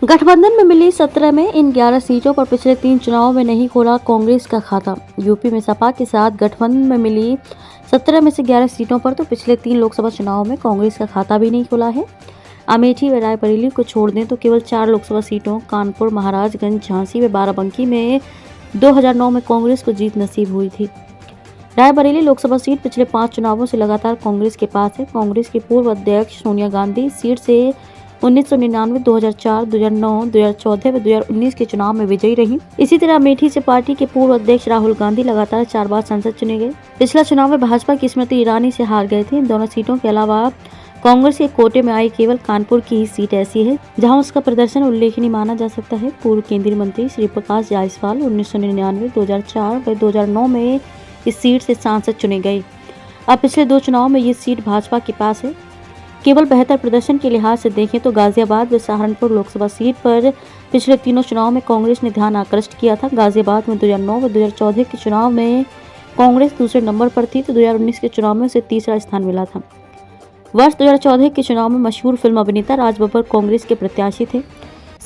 गठबंधन में मिली 17 में इन 11 सीटों पर पिछले 3 चुनावों में नहीं खोला कांग्रेस का खाता। यूपी में सपा के साथ गठबंधन में मिली 17 में से 11 सीटों पर तो पिछले 3 लोकसभा चुनावों में कांग्रेस का खाता भी नहीं खुला है। अमेठी व रायबरेली को छोड़ दें तो केवल 4 लोकसभा सीटों कानपुर, महाराजगंज, झांसी व बाराबंकी में 2009 में कांग्रेस को जीत नसीब हुई थी। रायबरेली लोकसभा सीट पिछले 5 चुनावों से लगातार कांग्रेस के पास है। कांग्रेस की पूर्व अध्यक्ष सोनिया गांधी इस सीट से 1999, 2004, 2009, 2014 व 2019 के चुनाव में विजयी रही। इसी तरह अमेठी से पार्टी के पूर्व अध्यक्ष राहुल गांधी लगातार 4 बार संसद चुने गए। पिछला चुनाव में भाजपा की स्मृति ईरानी से हार गए थे। इन दोनों सीटों के अलावा कांग्रेस के कोटे में आई केवल कानपुर की ही सीट ऐसी है जहां उसका प्रदर्शन उल्लेखनीय माना जा सकता है। पूर्व केंद्रीय मंत्री श्री प्रकाश जायसवाल 1999, 2004 व 2009 में इस सीट से सांसद चुने गए। अब पिछले 2 चुनाव में ये सीट भाजपा के पास है। केवल बेहतर प्रदर्शन के लिहाज से देखें तो गाजियाबाद व सहारनपुर लोकसभा सीट पर पिछले तीनों चुनाव में कांग्रेस ने ध्यान आकृष्ट किया था। गाजियाबाद में 2009 व 2014 के चुनाव में कांग्रेस दूसरे नंबर पर थी तो 2019 के चुनाव में उसे तीसरा स्थान मिला था। वर्ष 2014 के चुनाव में मशहूर फिल्म अभिनेता राज बब्बर कांग्रेस के प्रत्याशी थे।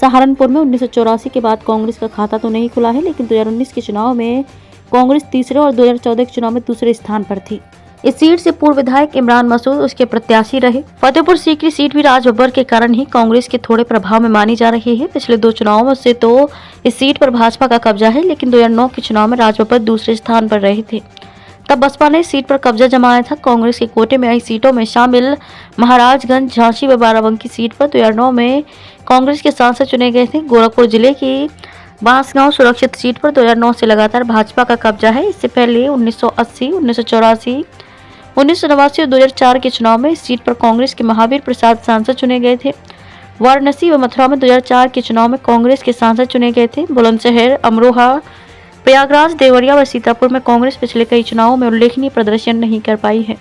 सहारनपुर में 1984 के बाद कांग्रेस का खाता तो नहीं खुला है, लेकिन 2019 के चुनाव में कांग्रेस तीसरे और 2014 के चुनाव में दूसरे स्थान पर थी। इस सीट से पूर्व विधायक इमरान मसूद उसके प्रत्याशी रहे। फतेहपुर सीकरी सीट भी राज बब्बर के कारण ही कांग्रेस के थोड़े प्रभाव में मानी जा रही है। पिछले 2 चुनावों से तो इस सीट पर भाजपा का कब्जा है, लेकिन 2009 के चुनाव में राज बब्बर दूसरे स्थान पर रहे थे। तब बसपा ने इस सीट पर कब्जा जमाया था। कांग्रेस के कोटे में आई सीटों में शामिल महाराजगंज, झांसी व बाराबंकी सीट पर 2009 में कांग्रेस के सांसद चुने गए थे। गोरखपुर जिले की बांसगांव सुरक्षित सीट पर 2009 से लगातार भाजपा का कब्जा है। इससे पहले 1980, 1984, 1989 और 2004 के चुनाव में इस सीट पर कांग्रेस के महावीर प्रसाद सांसद चुने गए थे। वाराणसी व मथुरा में 2004 के चुनाव में कांग्रेस के सांसद चुने गए थे। बुलंदशहर, अमरोहा, प्रयागराज, देवरिया व सीतापुर में कांग्रेस पिछले कई चुनावों में उल्लेखनीय प्रदर्शन नहीं कर पाई है।